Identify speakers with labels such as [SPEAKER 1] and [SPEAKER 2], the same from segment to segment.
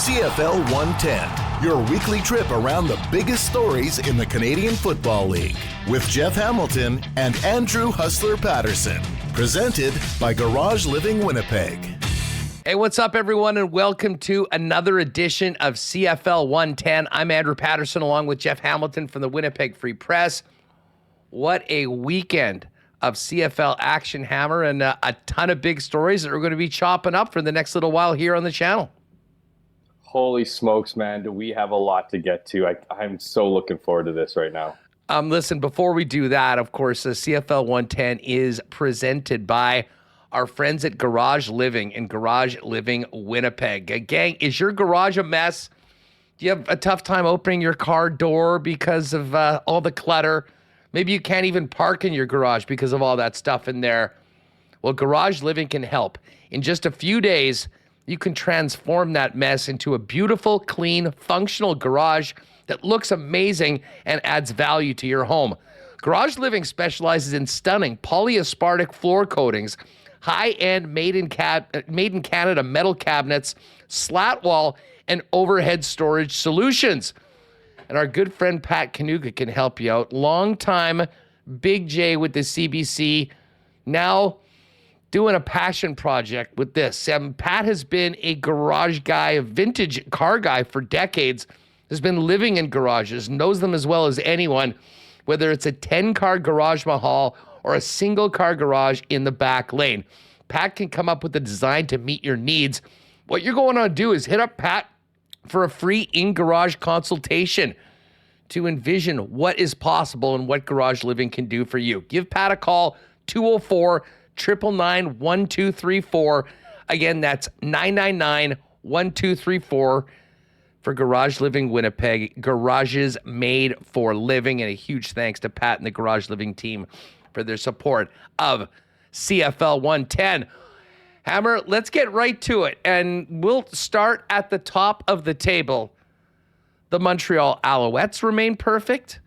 [SPEAKER 1] CFL 110, your weekly trip around the biggest stories in the Canadian Football League with Jeff Hamilton and Andrew Hustler Paterson. Presented by Garage Living Winnipeg.
[SPEAKER 2] Hey, what's up, everyone, and welcome to another edition of CFL 110. I'm Andrew Paterson, along with Jeff Hamilton from the Winnipeg Free Press. What a weekend of CFL action, Hammer, and a ton of big stories that we're going to be chopping up for the next little while here on the channel.
[SPEAKER 3] Holy smokes, man. Do we have a lot to get to. I'm so looking forward to this right now.
[SPEAKER 2] Listen, before we do that, of course, the CFL 110 is presented by our friends at Garage Living and Garage Living Winnipeg. Gang, is your garage a mess? Do you have a tough time opening your car door because of all the clutter? Maybe you can't even park in your garage because of all that stuff in there. Well, Garage Living can help. In just a few days, you can transform that mess into a beautiful, clean, functional garage that looks amazing and adds value to your home. Garage Living specializes in stunning polyaspartic floor coatings, high-end made in Canada metal cabinets, slat wall, and overhead storage solutions. And our good friend Pat Kanuga can help you out. Longtime Big J with the CBC, now doing a passion project with this. Pat has been a garage guy, a vintage car guy for decades, has been living in garages, knows them as well as anyone, whether it's a 10-car garage mahal or a single-car garage in the back lane. Pat can come up with a design to meet your needs. What you're going to do is hit up Pat for a free in-garage consultation to envision what is possible and what Garage Living can do for you. Give Pat a call, 204-999-1234. Again, that's 999-1234 for Garage Living Winnipeg. Garages made for living. And a huge thanks to Pat and the Garage Living team for their support of CFL 110. Hammer, let's get right to it. And we'll start at the top of the table. The Montreal Alouettes remain perfect.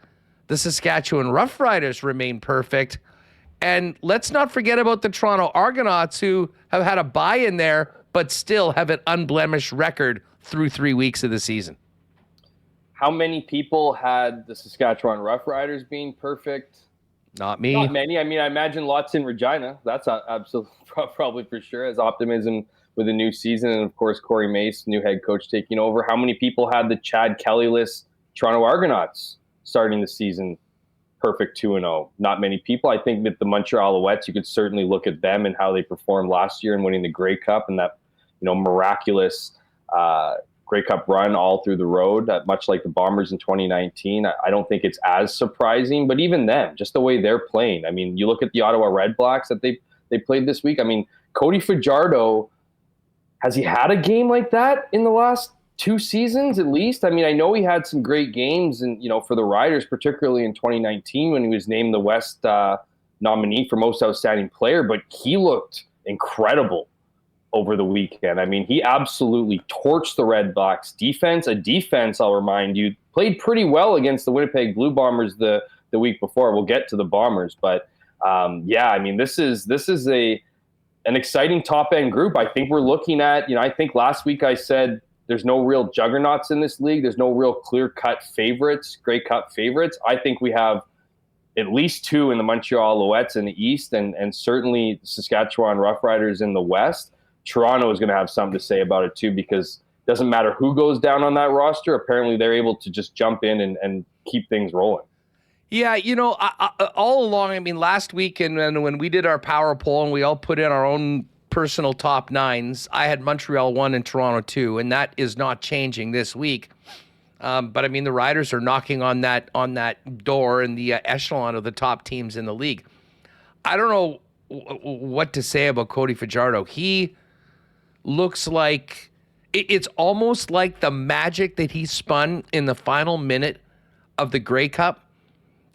[SPEAKER 2] The Saskatchewan Roughriders remain perfect. And let's not forget about the Toronto Argonauts, who have had a bye in there, but still have an unblemished record through 3 weeks of the season.
[SPEAKER 3] How many people had the Saskatchewan Roughriders being perfect?
[SPEAKER 2] Not me.
[SPEAKER 3] Not many. I mean, I imagine lots in Regina. That's absolutely probably for sure. As optimism with a new season, and of course Corey Mace, new head coach, taking over. How many people had the Chad Kelly-less Toronto Argonauts starting the season perfect 2-0? Not many people. I think with the Montreal Alouettes, you could certainly look at them and how they performed last year and winning the Grey Cup and that miraculous Grey Cup run all through the road, much like the Bombers in 2019. I don't think it's as surprising, but even them, just the way they're playing. I mean, you look at the Ottawa Redblacks that they played this week. I mean, Cody Fajardo, has he had a game like that in the last 2 seasons at least? I mean, I know he had some great games and for the Riders, particularly in 2019 when he was named the West nominee for most outstanding player, but he looked incredible over the weekend. I mean, he absolutely torched the Redblacks defense. A defense, I'll remind you, played pretty well against the Winnipeg Blue Bombers the week before. We'll get to the Bombers, but I mean, this is an exciting top end group. I think we're looking at, I think last week I said there's no real juggernauts in this league. There's no real clear cut favorites, Grey Cup favorites. I think we have at least 2 in the Montreal Alouettes in the East and certainly the Saskatchewan Roughriders in the West. Toronto is going to have something to say about it too, because it doesn't matter who goes down on that roster. Apparently they're able to just jump in and keep things rolling.
[SPEAKER 2] Yeah, all along, I mean, last week and when we did our power poll and we all put in our own personal top 9s, I had Montreal 1 and Toronto 2, and that is not changing this week. But I mean, the Riders are knocking on that door in the echelon of the top teams in the league. I don't know what to say about Cody Fajardo. He looks like it's almost like the magic that he spun in the final minute of the Grey Cup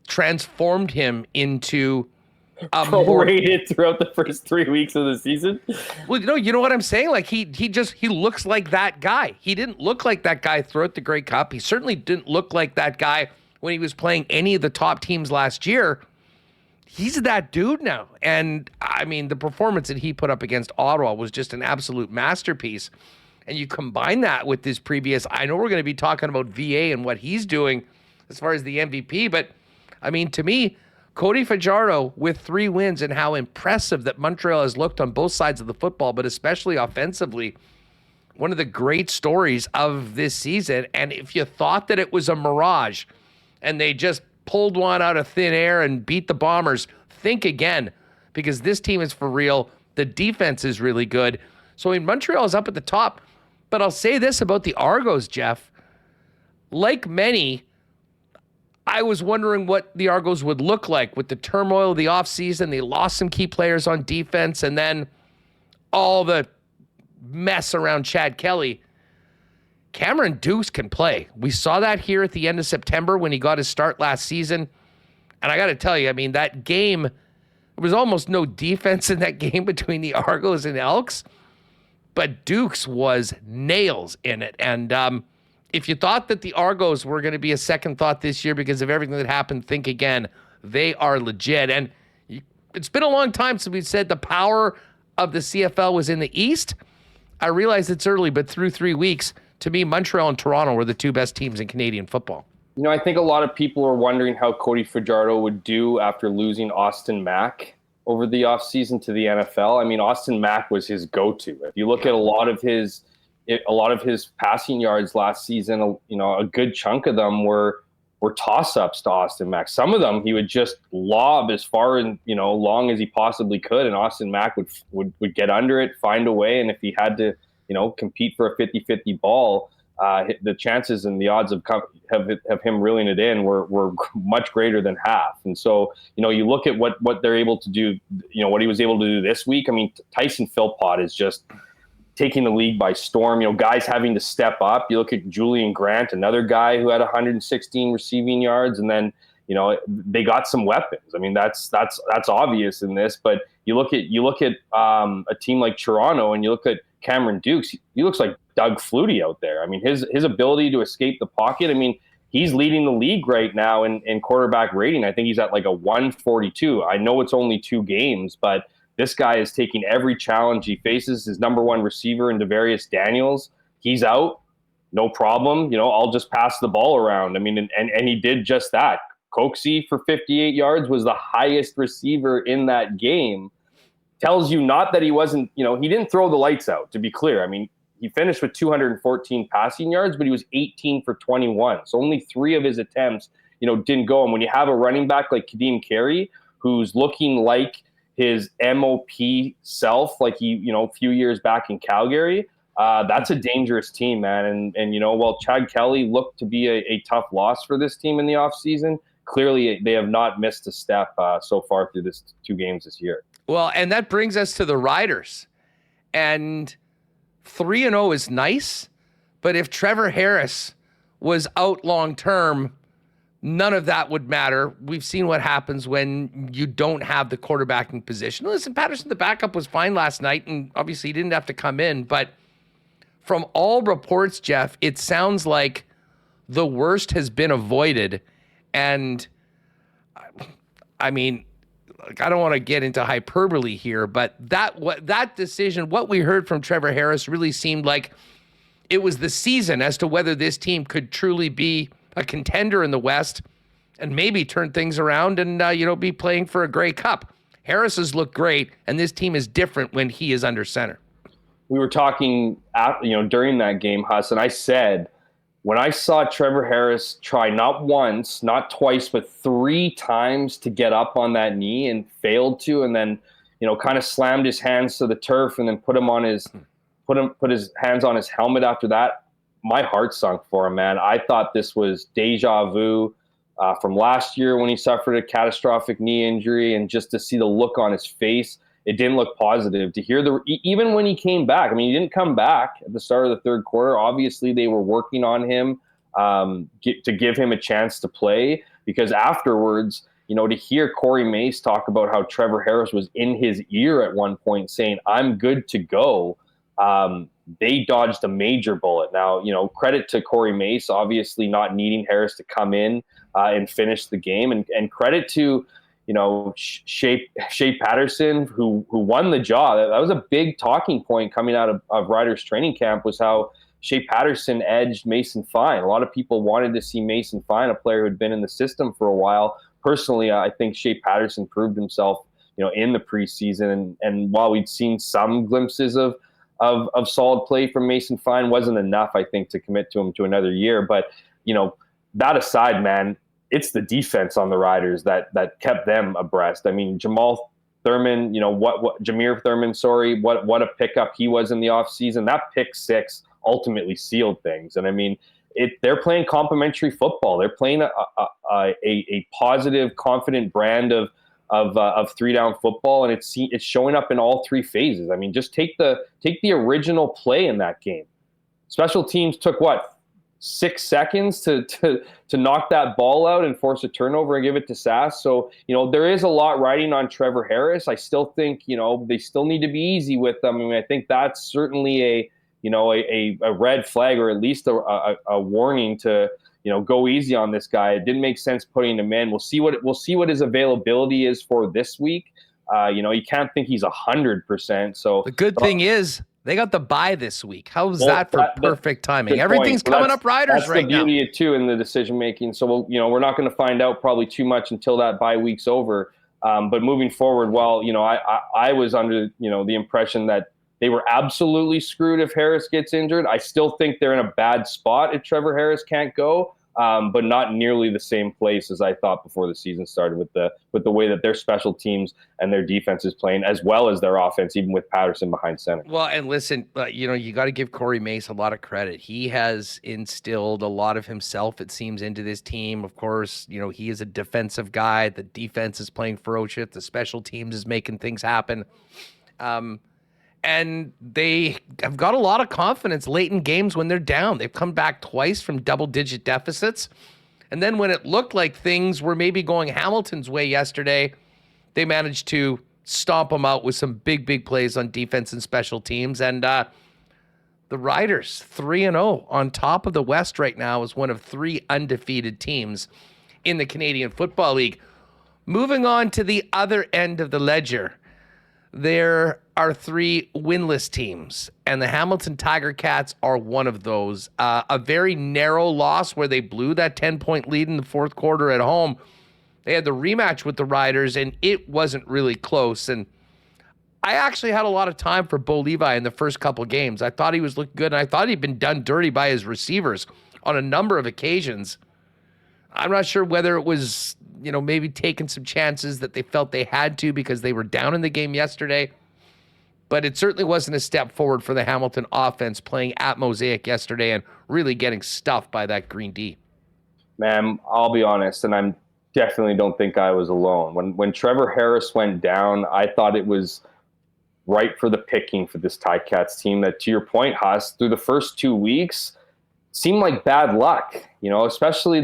[SPEAKER 2] transformed him into a
[SPEAKER 3] prorated throughout the first 3 weeks of the season.
[SPEAKER 2] Well, you know what I'm saying? Like he looks like that guy. He didn't look like that guy throughout the Grey Cup. He certainly didn't look like that guy when he was playing any of the top teams last year. He's that dude now. And I mean, the performance that he put up against Ottawa was just an absolute masterpiece. And you combine that with this previous, I know we're going to be talking about VA and what he's doing as far as the MVP, but I mean, to me, Cody Fajardo with 3 wins and how impressive that Montreal has looked on both sides of the football, but especially offensively, one of the great stories of this season. And if you thought that it was a mirage and they just pulled one out of thin air and beat the Bombers, think again, because this team is for real. The defense is really good. So I mean, Montreal is up at the top. But I'll say this about the Argos, Jeff. Like many, I was wondering what the Argos would look like with the turmoil of the offseason. They lost some key players on defense, and then all the mess around Chad Kelly. Cameron Dukes can play. We saw that here at the end of September when he got his start last season. And I got to tell you, I mean, that game, there was almost no defense in that game between the Argos and Elks. But Dukes was nails in it. And if you thought that the Argos were going to be a second thought this year because of everything that happened, think again. They are legit. And it's been a long time since we said the power of the CFL was in the East. I realize it's early, but through 3 weeks, to me, Montreal and Toronto were the 2 best teams in Canadian football.
[SPEAKER 3] You know, I think a lot of people are wondering how Cody Fajardo would do after losing Austin Mack over the offseason to the NFL. I mean, Austin Mack was his go-to. If you look at a lot of his passing yards last season, you know, a good chunk of them were toss-ups to Austin Mack. Some of them he would just lob as far and, you know, long as he possibly could, and Austin Mack would get under it, find a way, and if he had to, you know, compete for a 50-50 ball, the chances and the odds of him reeling it in were much greater than half. And so, you know, you look at what they're able to do, you know, what he was able to do this week. I mean, Tyson Philpott is just taking the league by storm. You know, guys having to step up. You look at Julian Grant, another guy who had 116 receiving yards, and then, you know, they got some weapons. I mean, that's obvious in this. But you look at a team like Toronto, and you look at Cameron Dukes. He looks like Doug Flutie out there. I mean, his ability to escape the pocket. I mean, he's leading the league right now in quarterback rating. I think he's at like a 142. I know it's only 2 games, but this guy is taking every challenge he faces. His number 1 receiver in Devarius Daniels, he's out, no problem. You know, I'll just pass the ball around. I mean, and he did just that. Coxie for 58 yards was the highest receiver in that game. Tells you not that he wasn't, you know, he didn't throw the lights out, to be clear. I mean, he finished with 214 passing yards, but he was 18 for 21. So only 3 of his attempts, you know, didn't go. And when you have a running back like Kadeem Carey, who's looking like his MOP self, like he, you know, a few years back in Calgary, that's a dangerous team, man. And you know, while Chad Kelly looked to be a tough loss for this team in the offseason, clearly they have not missed a step so far through this 2 games this year.
[SPEAKER 2] Well, and that brings us to the Riders. And 3-0 is nice, but if Trevor Harris was out long term, none of that would matter. We've seen what happens when you don't have the quarterbacking position. Listen, Paterson, the backup, was fine last night, and obviously he didn't have to come in. But from all reports, Jeff, it sounds like the worst has been avoided. And I mean, I don't want to get into hyperbole here, but that decision, what we heard from Trevor Harris, really seemed like it was the season as to whether this team could truly be a contender in the West and maybe turn things around and be playing for a Grey Cup. Harris has looked great, and this team is different when he is under center.
[SPEAKER 3] We were talking, during that game, Huss, and I said, when I saw Trevor Harris try not once, not twice, but 3 times to get up on that knee and failed to, and then, kind of slammed his hands to the turf and then put his hands on his helmet after that, my heart sunk for him, man. I thought this was deja vu from last year when he suffered a catastrophic knee injury, and just to see the look on his face, it didn't look positive. To hear even when he came back, I mean, he didn't come back at the start of the third quarter. Obviously, they were working on him to give him a chance to play, because afterwards, to hear Corey Mace talk about how Trevor Harris was in his ear at one point saying, "I'm good to go." They dodged a major bullet. Now, credit to Corey Mace, obviously not needing Harris to come in and finish the game, and credit to Shea Paterson, who won the job. That was a big talking point coming out of Riders training camp, was how Shea Paterson edged Mason Fine. A lot of people wanted to see Mason Fine, a player who had been in the system for a while. Personally, I think Shea Paterson proved himself, in the preseason. And while we'd seen some glimpses of solid play from Mason Fine, wasn't enough, I think, to commit to him to another year. But, that aside, man, it's the defense on the Riders that kept them abreast. I mean, Jamal Thurman, Jameer Thurman, what a pickup he was in the offseason. That pick six ultimately sealed things. And I mean, they're playing complementary football. They're playing a positive, confident brand of 3-down football, and it's showing up in all three phases. I mean, just take the original play in that game. Special teams took 6 seconds to knock that ball out and force a turnover and give it to Sass. So, there is a lot riding on Trevor Harris. I still think, they still need to be easy with them. I mean, I think that's certainly a red flag, or at least a warning to, go easy on this guy. It didn't make sense putting him in. We'll see what his availability is for this week. You can't think he's 100%. So
[SPEAKER 2] the good thing is, they got the bye this week. How's that for perfect timing? Everything's coming up Riders right now.
[SPEAKER 3] That's the beauty too in the decision making. So we're not going to find out probably too much until that bye week's over. But moving forward, I was under the impression that they were absolutely screwed if Harris gets injured. I still think they're in a bad spot if Trevor Harris can't go. But not nearly the same place as I thought before the season started with the way that their special teams and their defense is playing, as well as their offense, even with Paterson behind center.
[SPEAKER 2] Well, and listen, you got to give Corey Mace a lot of credit. He has instilled a lot of himself, it seems, into this team. Of course, he is a defensive guy. The defense is playing ferocious. The special teams is making things happen. And they have got a lot of confidence late in games when they're down. They've come back twice from double-digit deficits. And then when it looked like things were maybe going Hamilton's way yesterday, they managed to stomp them out with some big, big plays on defense and special teams. And the Riders, 3-0 on top of the West right now, is one of 3 undefeated teams in the Canadian Football League. Moving on to the other end of the ledger, there are 3 winless teams, and the Hamilton Tiger Cats are one of those. A very narrow loss where they blew that 10-point lead in the fourth quarter at home. They had the rematch with the Riders, and it wasn't really close. And I actually had a lot of time for Bo Levi in the first couple games. I thought he was looking good, and I thought he'd been done dirty by his receivers on a number of occasions. I'm not sure whether it was, maybe taking some chances that they felt they had to because they were down in the game yesterday. But it certainly wasn't a step forward for the Hamilton offense playing at Mosaic yesterday and really getting stuffed by that Green D.
[SPEAKER 3] Man, I'll be honest, and I definitely don't think I was alone. When Trevor Harris went down, I thought it was ripe for the picking for this Ticats team that, to your point, Huss, through the first 2 weeks, seemed like bad luck, especially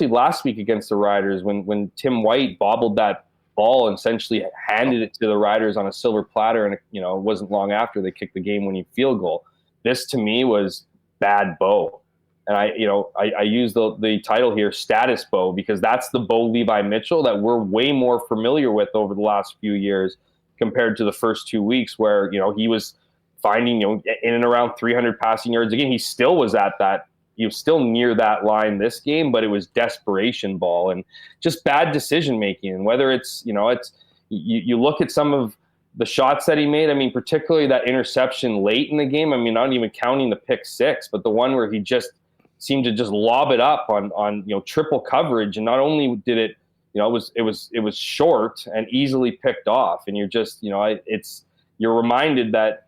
[SPEAKER 3] last week against the Riders when Tim White bobbled that ball and essentially handed it to the Riders on a silver platter, and it wasn't long after they kicked the game-winning field goal. This to me was bad Bo, and I use the title here, status Bo, because that's the Bo Levi Mitchell that we're way more familiar with over the last few years compared to the first 2 weeks where he was finding, in and around 300 passing yards. Again, he still was at that. He was still near that line this game, but it was desperation ball and just bad decision making. And whether it's, you look at some of the shots that he made. I mean, particularly that interception late in the game. I mean, not even counting the pick six, but the one where he just seemed to just lob it up on triple coverage. And not only did it, it was short and easily picked off. And you're just, you're reminded that,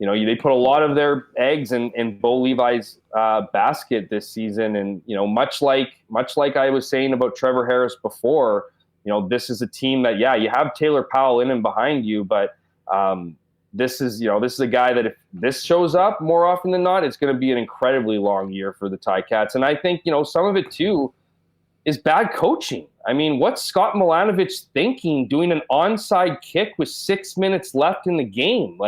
[SPEAKER 3] they put a lot of their eggs in Bo Levi's basket this season. And, much like I was saying about Trevor Harris before, this is a team that, you have Taylor Powell in and behind you, but this is a guy that if this shows up more often than not, it's going to be an incredibly long year for the Ticats. And I think, some of it too is bad coaching. I mean, what's Scott Milanovich thinking doing an onside kick with 6 minutes left in the game?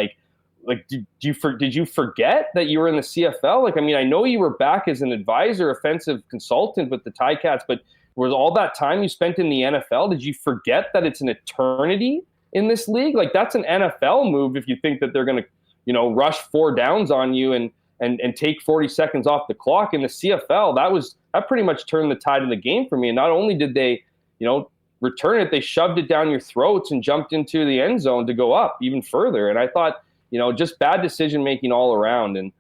[SPEAKER 3] Did you forget that you were in the CFL? I know you were back as an advisor, offensive consultant with the Ticats, but Was all that time you spent in the NFL, did you forget that it's an eternity in this league? Like, that's an NFL move if you think that they're going to, rush 4 downs on you and take 40 seconds off the clock. In the CFL, that pretty much turned the tide of the game for me. And not only did they, return it, they shoved it down your throats and jumped into the end zone to go up even further. And I thought, just bad decision making all around. And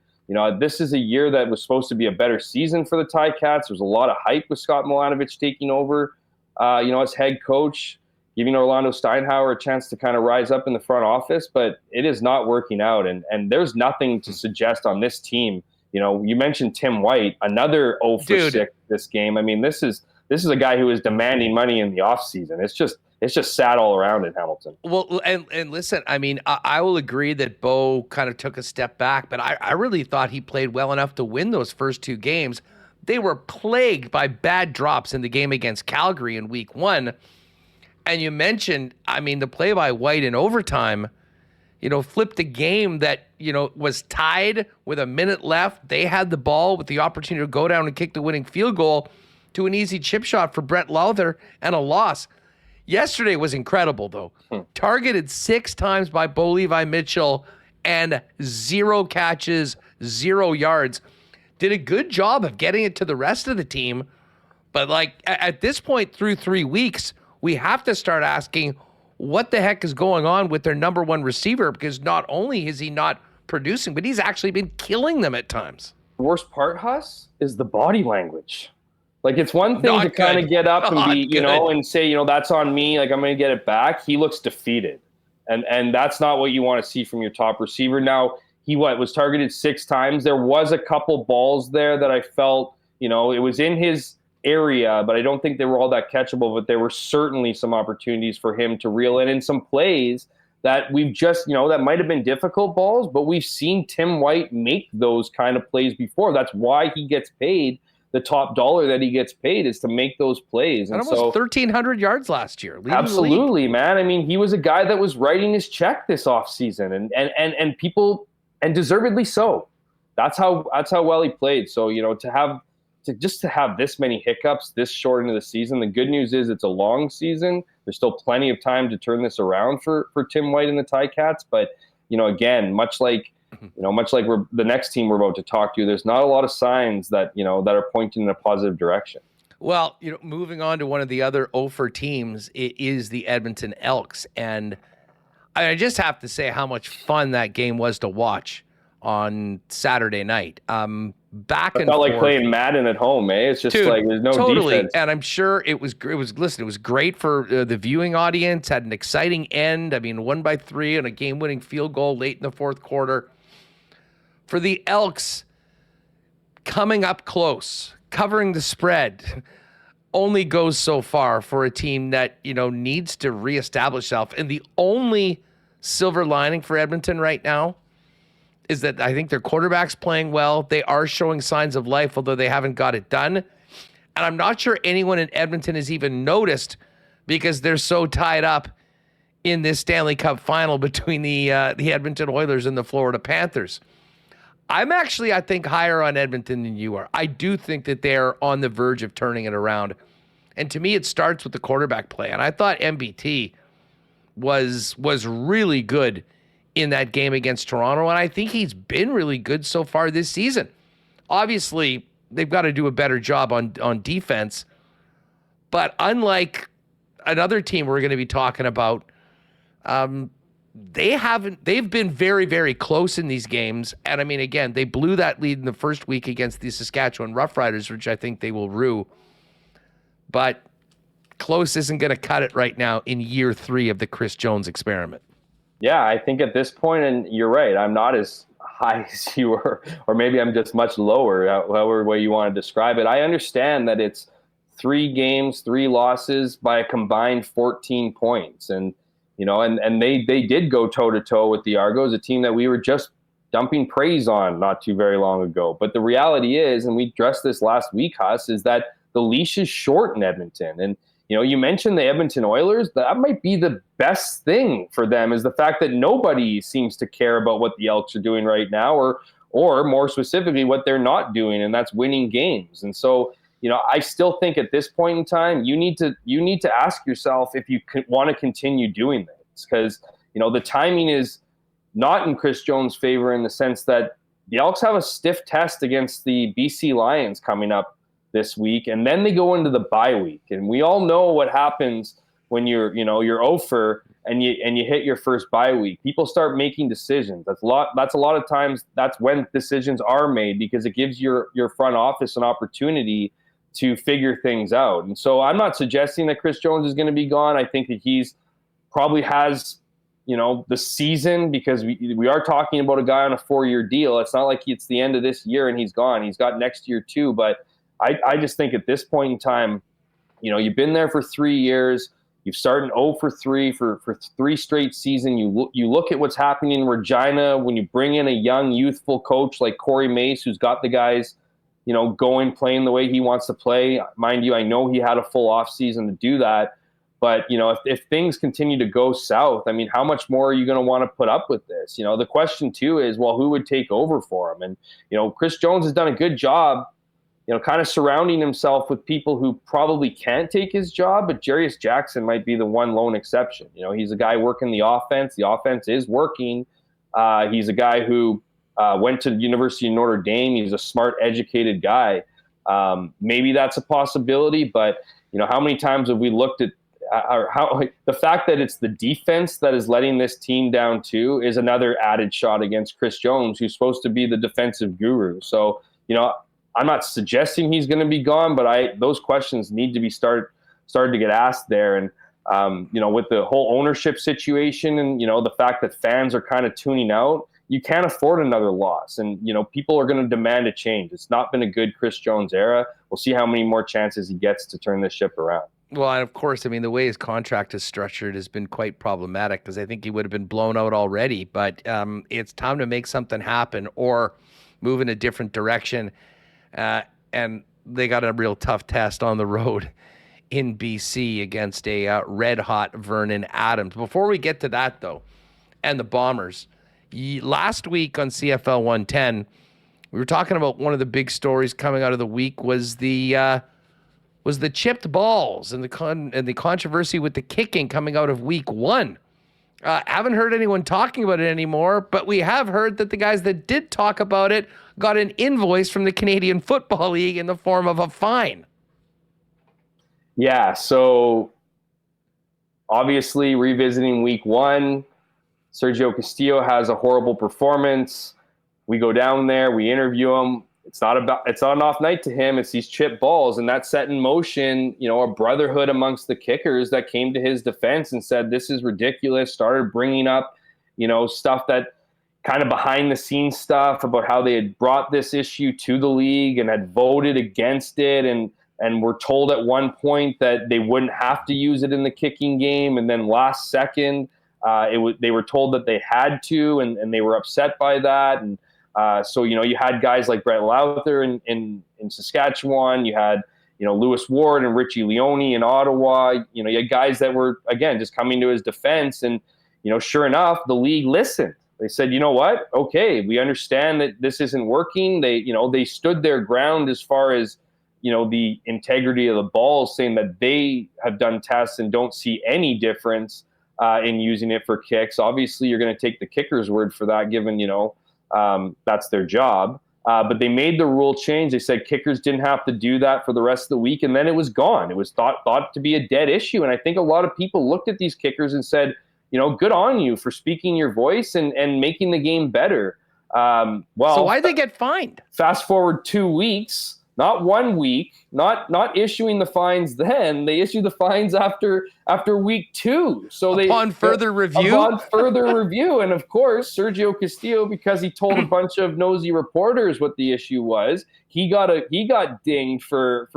[SPEAKER 3] this is a year that was supposed to be a better season for the Ticats. There's a lot of hype with Scott Milanovic taking over, as head coach, giving Orlando Steinhauer a chance to kind of rise up in the front office, but it is not working out. And there's nothing to suggest on this team. You mentioned Tim White, another 0 for 6 this game. I mean, this is a guy who is demanding money in the offseason. It's just sad all around in Hamilton.
[SPEAKER 2] Well, and listen, I mean, I will agree that Bo kind of took a step back, but I really thought he played well enough to win those first 2 games. They were plagued by bad drops in the game against Calgary in week 1. And you mentioned, I mean, the play by White in overtime, flipped a game that, was tied with a minute left. They had the ball with the opportunity to go down and kick the winning field goal to an easy chip shot for Brett Lowther and a loss. Yesterday was incredible, though. Targeted 6 times by Bo Levi Mitchell and 0 catches, 0 yards. Did a good job of getting it to the rest of the team. But, at this point through 3 weeks, we have to start asking what the heck is going on with their number 1 receiver, because not only is he not producing, but he's actually been killing them at times.
[SPEAKER 3] The worst part, Huss, is the body language. Like, it's one thing to kind of get up and be, and say, that's on me. Like, I'm going to get it back. He looks defeated. And that's not what you want to see from your top receiver. Now, he was targeted 6 times. There was a couple balls there that I felt, it was in his area, but I don't think they were all that catchable. But there were certainly some opportunities for him to reel in some plays that we've just, that might have been difficult balls, but we've seen Tim White make those kind of plays before. That's why he gets paid. The top dollar that he gets paid is to make those plays.
[SPEAKER 2] And almost 1,300 yards last year.
[SPEAKER 3] Absolutely, man. I mean, he was a guy that was writing his check this offseason, and people, and deservedly so. That's how well he played. So, to have this many hiccups this short into the season, the good news is it's a long season. There's still plenty of time to turn this around for Tim White and the Ticats. But, again, much like we're the next team we're about to talk to, there's not a lot of signs that, that are pointing in a positive direction.
[SPEAKER 2] Well, moving on to one of the other 0 for teams, it is the Edmonton Elks. And I just have to say how much fun that game was to watch on Saturday night. Back and forth. It felt
[SPEAKER 3] like playing Madden at home, eh? It's just like there's no defense.
[SPEAKER 2] And I'm sure it was great for the viewing audience, had an exciting end. I mean, 1 by 3 on a game-winning field goal late in the 4th quarter. For the Elks, coming up close, covering the spread, only goes so far for a team that, needs to reestablish itself. And the only silver lining for Edmonton right now is that I think their quarterback's playing well. They are showing signs of life, although they haven't got it done. And I'm not sure anyone in Edmonton has even noticed, because they're so tied up in this Stanley Cup final between the Edmonton Oilers and the Florida Panthers. I'm actually, I think, higher on Edmonton than you are. I do think that they're on the verge of turning it around. And to me, it starts with the quarterback play. And I thought MBT was really good in that game against Toronto. And I think he's been really good so far this season. Obviously, they've got to do a better job on defense. But unlike another team we're going to be talking about, they've been very, very close in these games. And I mean, again, they blew that lead in the first week against the Saskatchewan Roughriders, which I think they will rue. But close isn't going to cut it right now in year 3 of the Chris Jones experiment.
[SPEAKER 3] Yeah, I think at this point, and you're right, I'm not as high as you were, or maybe I'm just much lower, however way you want to describe it. I understand that it's 3 games, 3 losses by a combined 14 points. And and they did go toe-to-toe with the Argos, a team that we were just dumping praise on not too very long ago. But the reality is, and we addressed this last week, Huss, is that the leash is short in Edmonton. And, you mentioned the Edmonton Oilers. That might be the best thing for them, is the fact that nobody seems to care about what the Elks are doing right now, or more specifically, what they're not doing, and that's winning games. And so, I still think at this point in time, you need to ask yourself if you want to continue doing this, because the timing is not in Chris Jones' favor in the sense that the Elks have a stiff test against the BC Lions coming up this week, and then they go into the bye week, and we all know what happens when you're 0-for and you hit your first bye week. People start making decisions. That's a lot of times that's when decisions are made, because it gives your front office an opportunity to figure things out. And so I'm not suggesting that Chris Jones is going to be gone. I think that he's probably has the season, because we are talking about a guy on a 4-year deal. It's not like it's the end of this year and he's gone. He's got next year too. But I just think at this point in time, you've been there for 3 years. You've started 0-for-3 for 3 straight seasons. You look at what's happening in Regina when you bring in a young, youthful coach like Corey Mace, who's got the guys, going, playing the way he wants to play. Mind you, I know he had a full offseason to do that. But, if things continue to go south, I mean, how much more are you going to want to put up with this? The question, too, is, well, who would take over for him? And, Chris Jones has done a good job, kind of surrounding himself with people who probably can't take his job. But Jarius Jackson might be the one lone exception. He's a guy working the offense. The offense is working. He's a guy who went to the University of Notre Dame. He's a smart, educated guy. Maybe that's a possibility. But, how many times have we looked at the fact that it's the defense that is letting this team down too is another added shot against Chris Jones, who's supposed to be the defensive guru. So, I'm not suggesting he's going to be gone, but those questions need to be started to get asked there. And, with the whole ownership situation and, the fact that fans are kind of tuning out, you can't afford another loss. And, people are going to demand a change. It's not been a good Chris Jones era. We'll see how many more chances he gets to turn this ship around.
[SPEAKER 2] Well, and of course, I mean, the way his contract is structured has been quite problematic, because I think he would have been blown out already. But it's time to make something happen or move in a different direction. And they got a real tough test on the road in BC against a red-hot Vernon Adams. Before we get to that, though, and the Bombers, last week on CFL 110, we were talking about one of the big stories coming out of the week was the chipped balls and the controversy with the kicking coming out of week 1. Haven't heard anyone talking about it anymore, but we have heard that the guys that did talk about it got an invoice from the Canadian Football League in the form of a fine.
[SPEAKER 3] Yeah, so obviously revisiting week 1, Sergio Castillo has a horrible performance. We go down there, we interview him. It's not an off night to him. It's these chip balls, and that set in motion, a brotherhood amongst the kickers that came to his defense and said, this is ridiculous. Started bringing up, stuff that kind of behind the scenes stuff about how they had brought this issue to the league and had voted against it. And were told at one point that they wouldn't have to use it in the kicking game. And then last second, they were told that they had to, and they were upset by that. And, so, you had guys like Brett Lowther in Saskatchewan. You had, Lewis Ward and Richie Leone in Ottawa. You had guys that were, again, just coming to his defense. And, sure enough, the league listened. They said, you know what? Okay, we understand that this isn't working. They stood their ground as far as, the integrity of the balls, saying that they have done tests and don't see any difference in using it for kicks. Obviously, you're going to take the kicker's word for that, given, that's their job. But they made the rule change. They said kickers didn't have to do that for the rest of the week, and then it was gone. It was thought to be a dead issue. And I think a lot of people looked at these kickers and said, good on you for speaking your voice and making the game better. So
[SPEAKER 2] why'd they get fined?
[SPEAKER 3] Fast forward 2 weeks, not 1 week, not issuing the fines then. They issued the fines after week 2. So
[SPEAKER 2] upon further review,
[SPEAKER 3] and of course Sergio Castillo, because he told a bunch of nosy reporters what the issue was, he got dinged for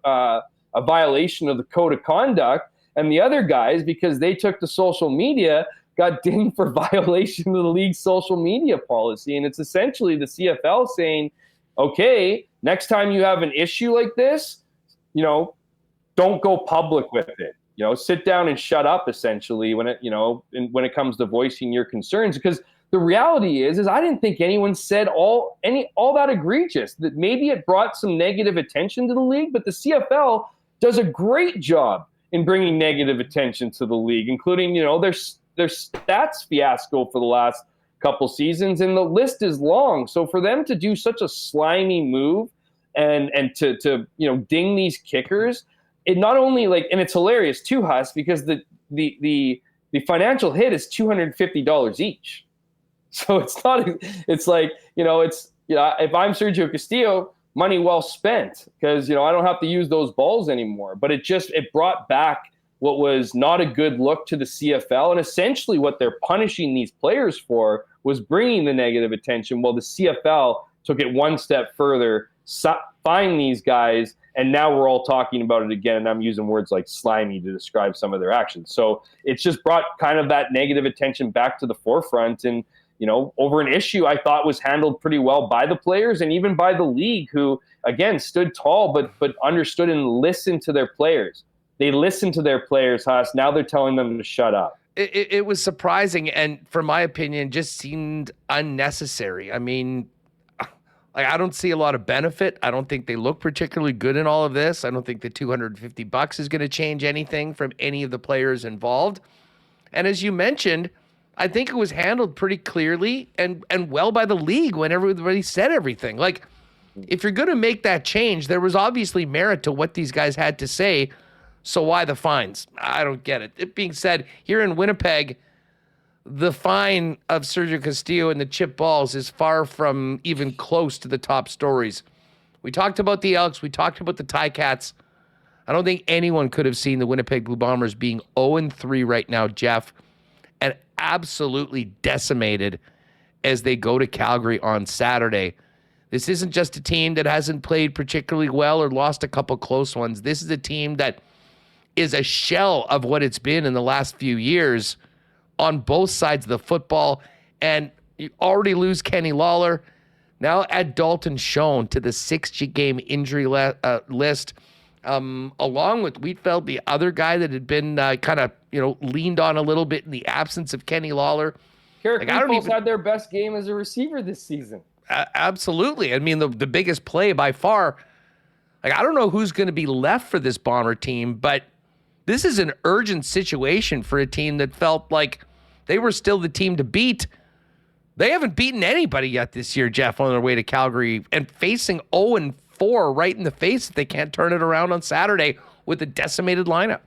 [SPEAKER 3] a violation of the code of conduct, and the other guys, because they took to social media, got dinged for violation of the league's social media policy. And it's essentially the CFL saying, okay, next time you have an issue like this, don't go public with it. Sit down and shut up, essentially, when it comes to voicing your concerns. Because the reality is I didn't think anyone said all that egregious. That maybe it brought some negative attention to the league, but the CFL does a great job in bringing negative attention to the league, including, their stats fiasco for the last couple seasons, and the list is long. So for them to do such a slimy move and to ding these kickers, it not only and it's hilarious too, Huss, because the financial hit is $250 each. So if I'm Sergio Castillo, money well spent, because I don't have to use those balls anymore. But it brought back what was not a good look to the CFL, and essentially what they're punishing these players for was bringing the negative attention. Well, the CFL took it one step further, fined these guys, and now we're all talking about it again. And I'm using words like slimy to describe some of their actions. So it's just brought kind of that negative attention back to the forefront, and over an issue I thought was handled pretty well by the players and even by the league, who again stood tall but understood and listened to their players. They listened to their players, Haas. Now they're telling them to shut up.
[SPEAKER 2] It was surprising, and from my opinion, just seemed unnecessary. I mean, I don't see a lot of benefit. I don't think they look particularly good in all of this. I don't think the $250 is going to change anything from any of the players involved. And as you mentioned, I think it was handled pretty clearly and well by the league when everybody said everything. If you're going to make that change, there was obviously merit to what these guys had to say. So why the fines? I don't get it. It being said, here in Winnipeg, the fine of Sergio Castillo and the chip balls is far from even close to the top stories. We talked about the Elks. We talked about the Ticats. I don't think anyone could have seen the Winnipeg Blue Bombers being 0-3 right now, Jeff, and absolutely decimated as they go to Calgary on Saturday. This isn't just a team that hasn't played particularly well or lost a couple close ones. This is a team that is a shell of what it's been in the last few years on both sides of the football. And you already lose Kenny Lawler. Now add Dalton Schoen to the 6-game injury list, along with Wheatfeld, the other guy that had been leaned on a little bit in the absence of Kenny Lawler.
[SPEAKER 3] Carrick Wheatfeld's had their best game as a receiver this season.
[SPEAKER 2] Absolutely. I mean, the biggest play by far. I don't know who's going to be left for this Bomber team, but this is an urgent situation for a team that felt like they were still the team to beat. They haven't beaten anybody yet this year, Jeff, on their way to Calgary, and facing 0-4 right in the face if they can't turn it around on Saturday with a decimated lineup.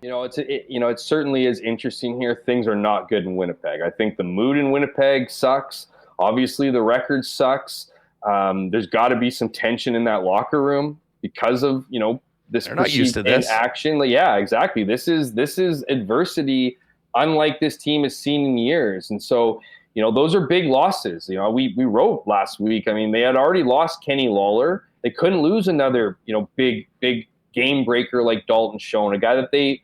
[SPEAKER 3] It certainly is interesting here. Things are not good in Winnipeg. I think the mood in Winnipeg sucks. Obviously, the record sucks. There's got to be some tension in that locker room because of this.
[SPEAKER 2] They're not used to this
[SPEAKER 3] action. Yeah, exactly. This is adversity unlike this team has seen in years, and so those are big losses. We wrote last week. I mean, they had already lost Kenny Lawler. They couldn't lose another big game breaker like Dalton Schoen, a guy that they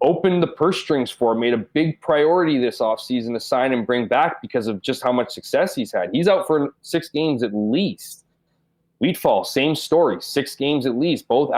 [SPEAKER 3] opened the purse strings for, made a big priority this offseason to sign and bring back because of just how much success he's had. He's out for 6 games at least. Wheatfall, same story, 6 games at least. Both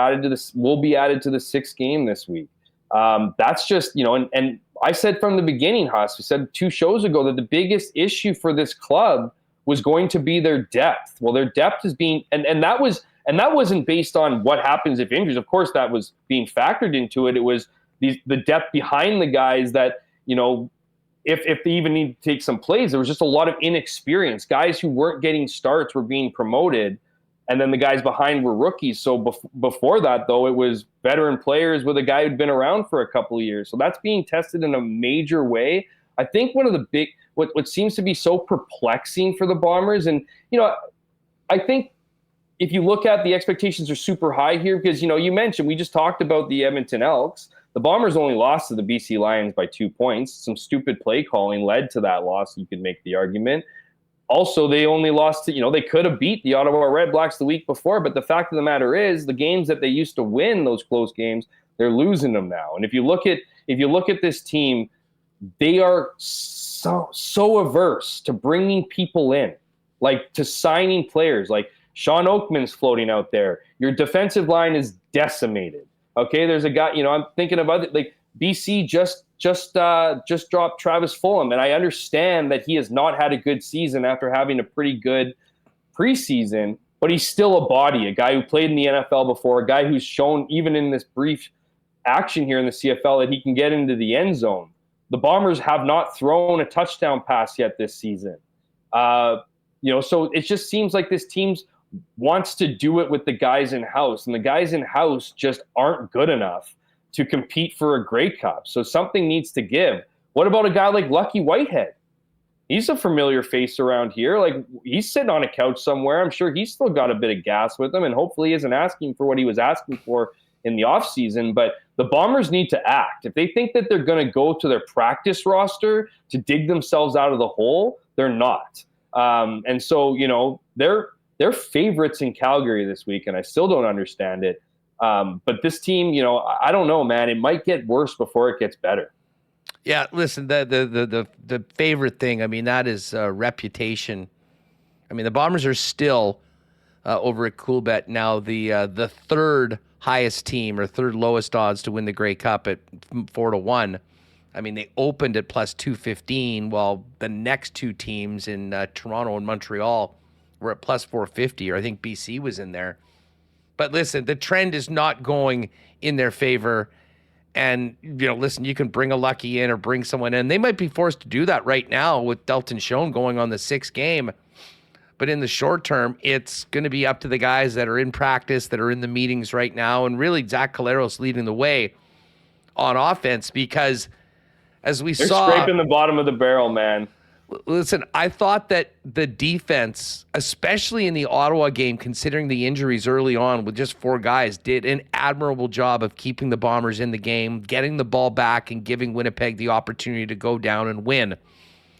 [SPEAKER 3] will be added to the 6th game this week. That's just, and I said from the beginning, Haas, we said 2 shows ago that the biggest issue for this club was going to be their depth. Well, their depth is being, and that wasn't based on what happens if injuries. Of course, that was being factored into it. It was the depth behind the guys that, if they even need to take some plays, there was just a lot of inexperience. Guys who weren't getting starts were being promoted, and then the guys behind were rookies. So before that, though, it was veteran players with a guy who'd been around for a couple of years. So that's being tested in a major way. I think one of the big, what seems to be so perplexing for the Bombers, and, I think if you look at the expectations are super high here because, you mentioned, we just talked about the Edmonton Elks. The Bombers only lost to the BC Lions by 2 points. Some stupid play calling led to that loss. You could make the argument. Also, they only lost to, they could have beat the Ottawa Redblacks the week before, but the fact of the matter is the games that they used to win, those close games, they're losing them now. And if you look at this team, they are so averse to bringing people in, like to signing players. Like Sean Oakman's floating out there. Your defensive line is decimated. Okay, there's a guy, I'm thinking about it, like BC just just dropped Travis Fulham. And I understand that he has not had a good season after having a pretty good preseason, but he's still a body, a guy who played in the NFL before, a guy who's shown even in this brief action here in the CFL that he can get into the end zone. The Bombers have not thrown a touchdown pass yet this season. So it just seems like this team wants to do it with the guys in house, and the guys in house just aren't good enough to compete for a Grey Cup. So something needs to give. What about a guy like Lucky Whitehead? He's a familiar face around here. Like, he's sitting on a couch somewhere. I'm sure he's still got a bit of gas with him, and hopefully isn't asking for what he was asking for in the offseason. But the Bombers need to act. If they think that they're going to go to their practice roster to dig themselves out of the hole, they're not. And so, they're favorites in Calgary this week, and I still don't understand it. But this team, I don't know, man. It might get worse before it gets better.
[SPEAKER 2] Yeah, listen, the favorite thing, I mean, that is reputation. I mean, the Bombers are still over at Coolbet now the third highest team or third lowest odds to win the Grey Cup at 4-1. I mean, they opened at plus 215, while the next two teams in Toronto and Montreal were at plus 450, or I think BC was in there. But listen, the trend is not going in their favor. And, listen, you can bring a Lucky in or bring someone in. They might be forced to do that right now with Dalton Schoen going on the 6th game. But in the short term, it's going to be up to the guys that are in practice, that are in the meetings right now. And really, Zach Collaros leading the way on offense, because as we saw,
[SPEAKER 3] they're scraping the bottom of the barrel, man.
[SPEAKER 2] Listen, I thought that the defense, especially in the Ottawa game, considering the injuries early on with just 4 guys, did an admirable job of keeping the Bombers in the game, getting the ball back, and giving Winnipeg the opportunity to go down and win,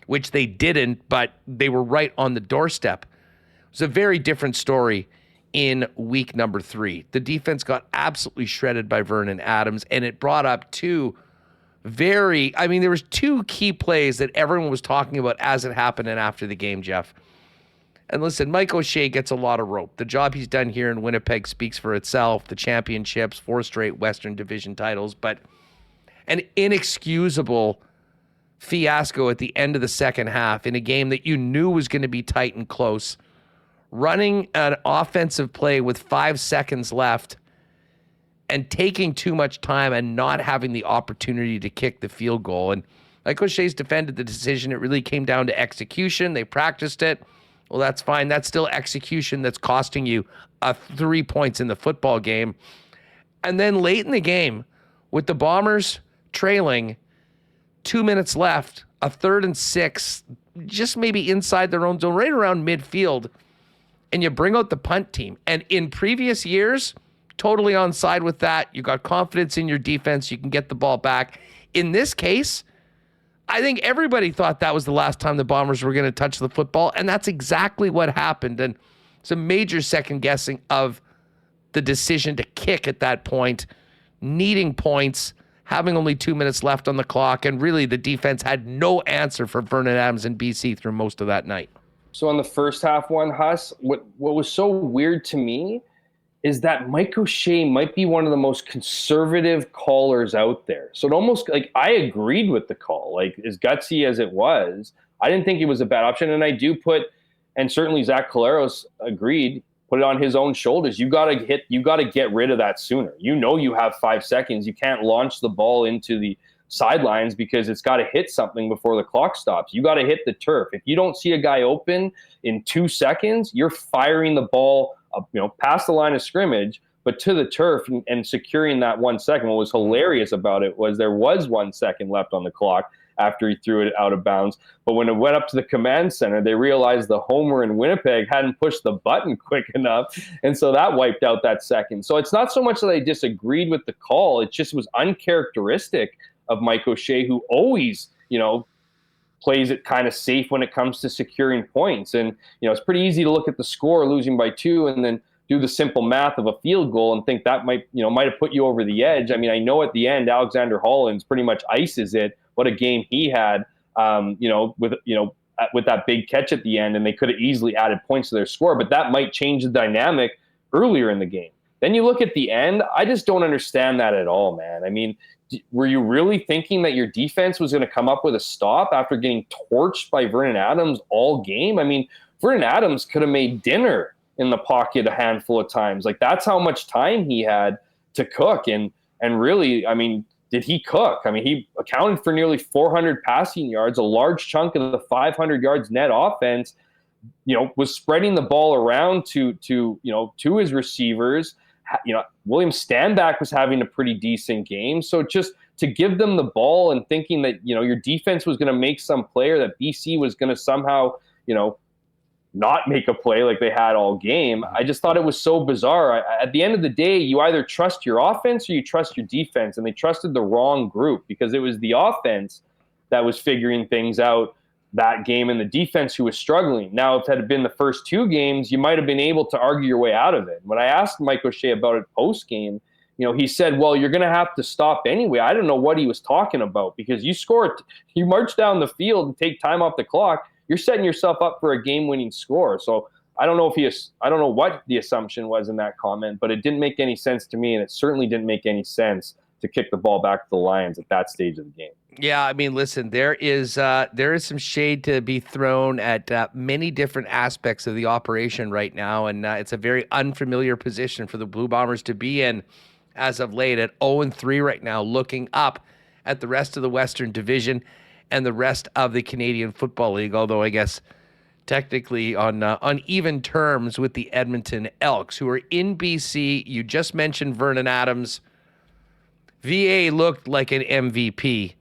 [SPEAKER 2] which they didn't, but they were right on the doorstep. It was a very different story in week number 3. The defense got absolutely shredded by Vernon Adams, and it brought up there was 2 key plays that everyone was talking about as it happened and after the game, Jeff. And listen, Mike O'Shea gets a lot of rope. The job he's done here in Winnipeg speaks for itself. The championships, 4 straight Western Division titles, but an inexcusable fiasco at the end of the second half in a game that you knew was going to be tight and close. Running an offensive play with 5 seconds left and taking too much time and not having the opportunity to kick the field goal. And like O'Shea's defended the decision, it really came down to execution. They practiced it. Well, that's fine. That's still execution that's costing you 3 points in the football game. And then late in the game, with the Bombers trailing, 2 minutes left, a 3rd and 6, just maybe inside their own zone, right around midfield, and you bring out the punt team. And in previous years, totally on side with that. You got confidence in your defense. You can get the ball back. In this case, I think everybody thought that was the last time the Bombers were going to touch the football, and that's exactly what happened. And it's a major second guessing of the decision to kick at that point, needing points, having only 2 minutes left on the clock, and really the defense had no answer for Vernon Adams and BC through most of that night.
[SPEAKER 3] So on the first half one, Huss, what was so weird to me is that Mike O'Shea might be one of the most conservative callers out there. So it almost, like, I agreed with the call, like, as gutsy as it was. I didn't think it was a bad option. And I do and certainly Zach Collaros agreed, put it on his own shoulders. You got to get rid of that sooner. You have 5 seconds. You can't launch the ball into the sidelines because it's got to hit something before the clock stops. You got to hit the turf. If you don't see a guy open in 2 seconds, you're firing the ball past the line of scrimmage, but to the turf and securing that 1 second. What was hilarious about it was there was 1 second left on the clock after he threw it out of bounds. But when it went up to the command center, they realized the homer in Winnipeg hadn't pushed the button quick enough. And so that wiped out that second. So it's not so much that I disagreed with the call. It just was uncharacteristic of Mike O'Shea, who always, plays it kind of safe when it comes to securing points. And, it's pretty easy to look at the score losing by 2 and then do the simple math of a field goal and think that might have put you over the edge. I mean, I know at the end, Alexander Hollins pretty much ices it. What a game he had, with that big catch at the end, and they could have easily added points to their score, but that might change the dynamic earlier in the game. Then you look at the end, I just don't understand that at all, man. I mean, were you really thinking that your defense was going to come up with a stop after getting torched by Vernon Adams all game? I mean, Vernon Adams could have made dinner in the pocket a handful of times. Like, that's how much time he had to cook. And really, I mean, did he cook? I mean, he accounted for nearly 400 passing yards, a large chunk of the 500 yards net offense, was spreading the ball around to his receivers. William Stanback was having a pretty decent game. So just to give them the ball and thinking that, your defense was going to make some play, or that BC was going to somehow, not make a play like they had all game. I just thought it was so bizarre. At the end of the day, you either trust your offense or you trust your defense, and they trusted the wrong group, because it was the offense that was figuring things out that game and the defense who was struggling. Now, if it had been the first two games, you might have been able to argue your way out of it. When I asked Mike O'Shea about it post-game, he said, well, you're going to have to stop anyway. I don't know what he was talking about, because you march down the field and take time off the clock, you're setting yourself up for a game-winning score. So I don't know what the assumption was in that comment, but it didn't make any sense to me, and it certainly didn't make any sense to kick the ball back to the Lions at that stage of the game.
[SPEAKER 2] Yeah, I mean, listen, there is some shade to be thrown at many different aspects of the operation right now, and it's a very unfamiliar position for the Blue Bombers to be in as of late at 0-3 right now, looking up at the rest of the Western Division and the rest of the Canadian Football League, although I guess technically on even terms with the Edmonton Elks, who are in BC. You just mentioned Vernon Adams. VA looked like an MVP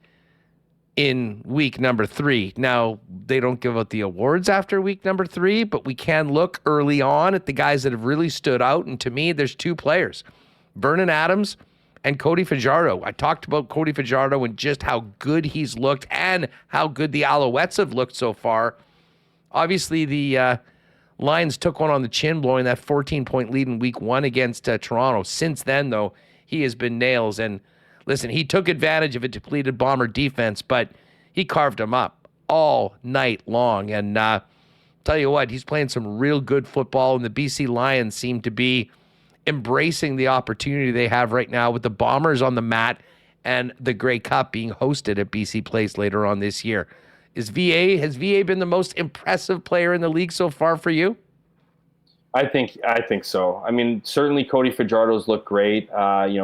[SPEAKER 2] in week number 3. Now, they don't give out the awards after week number 3, but we can look early on at the guys that have really stood out. And to me, there's two players, Vernon Adams and Cody Fajardo. I talked about Cody Fajardo and just how good he's looked and how good the Alouettes have looked so far. Obviously, the Lions took one on the chin, blowing that 14-point lead in week 1 against Toronto. Since then, though, he has been nails. And listen, he took advantage of a depleted Bomber defense, but he carved them up all night long. And tell you what, he's playing some real good football, and the BC Lions seem to be embracing the opportunity they have right now with the Bombers on the mat and the Grey Cup being hosted at BC Place later on this year. Has VA been the most impressive player in the league so far for you?
[SPEAKER 3] I think so. I mean, certainly Cody Fajardo's looked great.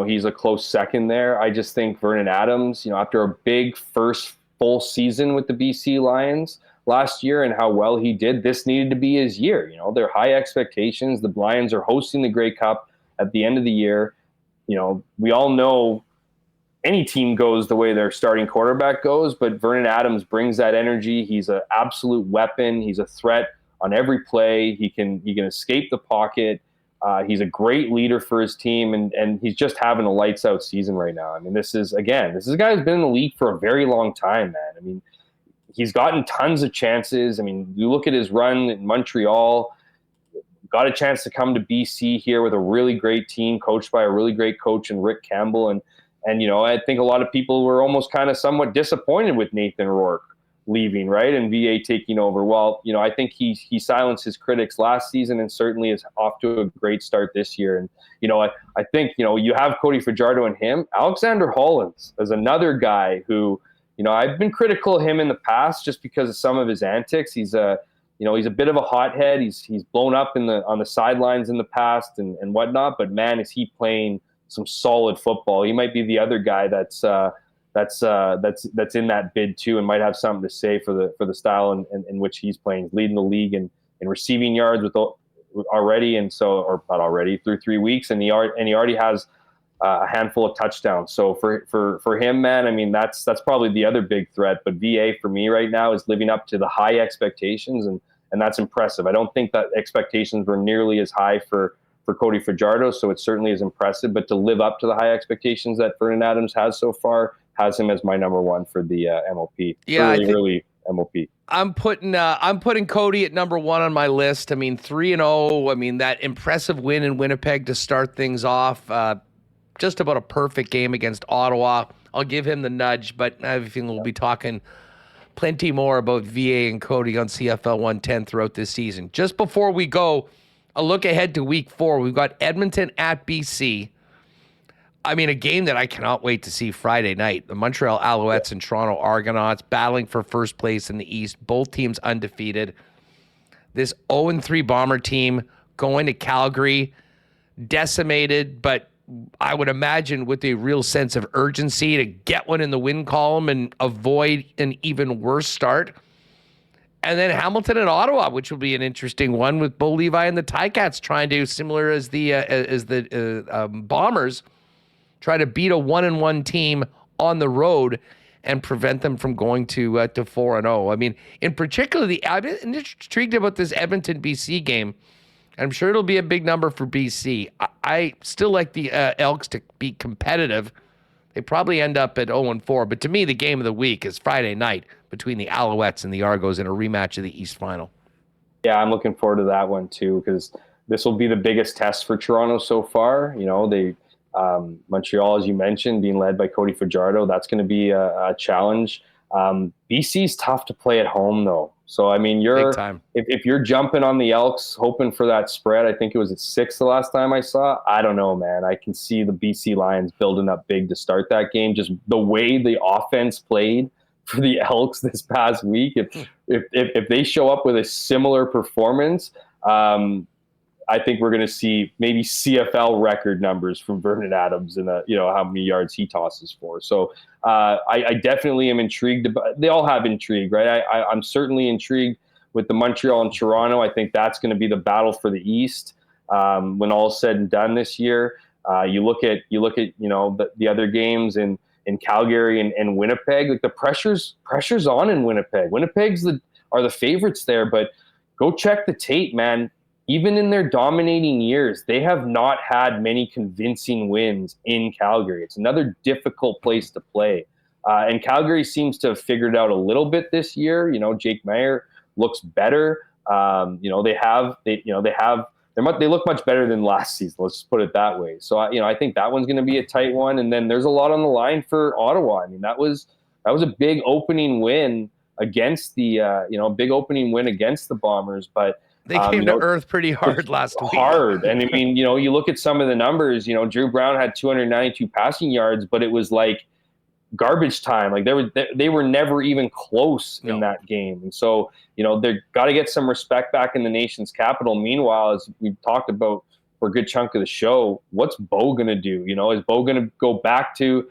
[SPEAKER 3] He's a close second there. I just think Vernon Adams, after a big first full season with the BC Lions last year and how well he did, this needed to be his year. There are high expectations. The Lions are hosting the Grey Cup at the end of the year. We all know any team goes the way their starting quarterback goes, but Vernon Adams brings that energy. He's an absolute weapon. He's a threat on every play. He can escape the pocket. He's a great leader for his team, and he's just having a lights out season right now. I mean, this is a guy who's been in the league for a very long time, man. I mean, he's gotten tons of chances. I mean, you look at his run in Montreal, got a chance to come to BC here with a really great team, coached by a really great coach in Rick Campbell. And I think a lot of people were almost kind of somewhat disappointed with Nathan Rourke leaving, right, and VA taking over. Well, I think he silenced his critics last season and certainly is off to a great start this year. And, I think, you have Cody Fajardo and him. Alexander Hollins is another guy who, I've been critical of him in the past just because of some of his antics. He's a bit of a hothead. He's blown up on the sidelines in the past and whatnot, but man, is he playing some solid football. He might be the other guy that's in that bid too, and might have something to say for the style in which he's playing. He's leading the league in receiving yards through 3 weeks, and he already has a handful of touchdowns. So for him, man, I mean that's probably the other big threat. But VA for me right now is living up to the high expectations, and that's impressive. I don't think that expectations were nearly as high for Cody Fajardo, so it certainly is impressive. But to live up to the high expectations that Vernon Adams has so far, has him as my number one for the MLP.
[SPEAKER 2] Yeah,
[SPEAKER 3] early MLP.
[SPEAKER 2] I'm putting Cody at number 1 on my list. I mean, 3-0. I mean, that impressive win in Winnipeg to start things off. Just about a perfect game against Ottawa. I'll give him the nudge, but I have a feeling we'll be talking plenty more about VA and Cody on CFL 110 throughout this season. Just before we go, a look ahead to week 4. We've got Edmonton at BC. I mean, a game that I cannot wait to see Friday night. The Montreal Alouettes and Toronto Argonauts battling for first place in the East. Both teams undefeated. This 0-3 Bomber team going to Calgary, decimated, but I would imagine with a real sense of urgency to get one in the win column and avoid an even worse start. And then Hamilton and Ottawa, which will be an interesting one with Bo Levi and the Ticats trying to, similar as the Bombers, try to beat a 1-1 team on the road and prevent them from going to 4-0. I mean, in particular, I'm intrigued about this Edmonton BC game. I'm sure it'll be a big number for BC. I still like the Elks to be competitive. They probably end up at 0-4, but to me, the game of the week is Friday night between the Alouettes and the Argos in a rematch of the East Final.
[SPEAKER 3] Yeah, I'm looking forward to that one too, because this will be the biggest test for Toronto so far. You know, they Montreal, as you mentioned, being led by Cody Fajardo, that's going to be a challenge. BC's tough to play at home, though. So, I mean, if you're jumping on the Elks, hoping for that spread, I think it was at 6 the last time I saw. I don't know, man. I can see the BC Lions building up big to start that game. Just the way the offense played for the Elks this past week. If they show up with a similar performance, I think we're going to see maybe CFL record numbers from Vernon Adams and how many yards he tosses for. So I definitely am intrigued. They all have intrigue, right? I'm certainly intrigued with the Montreal and Toronto. I think that's going to be the battle for the East when all is said and done this year. You look at the other games in Calgary and Winnipeg. Like the pressure's on in Winnipeg. Winnipeg's are the favorites there, but go check the tape, man. Even in their dominating years, they have not had many convincing wins in Calgary. It's another difficult place to play. And Calgary seems to have figured out a little bit this year. Jake Maier looks better. They look much better than last season. Let's just put it that way. So, I think that one's going to be a tight one. And then there's a lot on the line for Ottawa. I mean, that was a big opening win against the Bombers, but
[SPEAKER 2] they came to earth pretty hard last week.
[SPEAKER 3] Hard. And I mean, you look at some of the numbers, Drew Brown had 292 passing yards, but it was like garbage time. Like they were never even close in that game. And so, they've got to get some respect back in the nation's capital. Meanwhile, as we've talked about for a good chunk of the show, what's Bo going to do? Is Bo going to go back to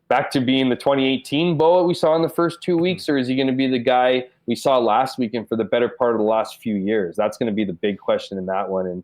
[SPEAKER 3] being the 2018 Bo we saw in the first 2 weeks, or is he going to be the guy we saw last weekend for the better part of the last few years? That's going to be the big question in that one. And,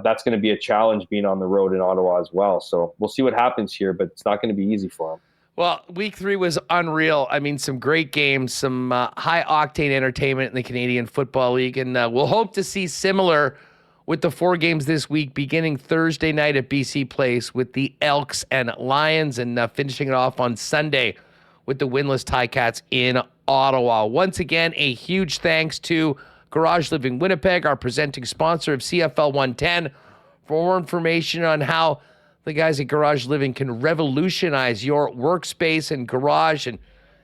[SPEAKER 3] that's going to be a challenge being on the road in Ottawa as well. So we'll see what happens here, but it's not going to be easy for him.
[SPEAKER 2] Well, week 3 was unreal. I mean, some great games, some high-octane entertainment in the Canadian Football League, and we'll hope to see similar with the 4 games this week, beginning Thursday night at BC Place with the Elks and Lions, and finishing it off on Sunday with the winless Ticats in Ottawa. Once again, a huge thanks to Garage Living Winnipeg, our presenting sponsor of CFL 110. For more information on how the guys at Garage Living can revolutionize your workspace and garage and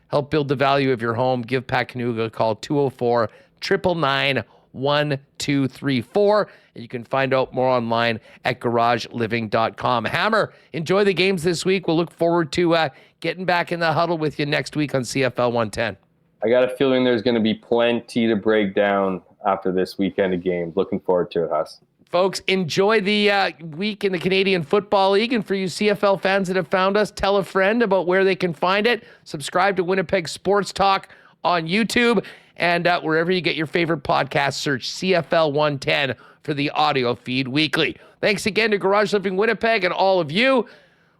[SPEAKER 2] help build the value of your home, give Pat Kanuga a call, 204-999-1234. And you can find out more online at garageliving.com. Hammer, enjoy the games this week. We'll look forward to getting back in the huddle with you next week on CFL 110.
[SPEAKER 3] I got a feeling there's going to be plenty to break down after this weekend of games. Looking forward to it, Huss.
[SPEAKER 2] Folks, enjoy the week in the Canadian Football League. And for you CFL fans that have found us, tell a friend about where they can find it. Subscribe to Winnipeg Sports Talk on YouTube. And wherever you get your favorite podcast, search CFL 110 for the audio feed weekly. Thanks again to Garage Living Winnipeg and all of you.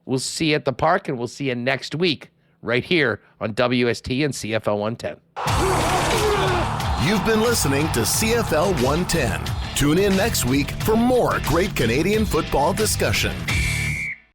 [SPEAKER 2] We'll see you at the park, and we'll see you next week right here on WST and CFL 110.
[SPEAKER 1] You've been listening to CFL 110. Tune in next week for more great Canadian football discussion.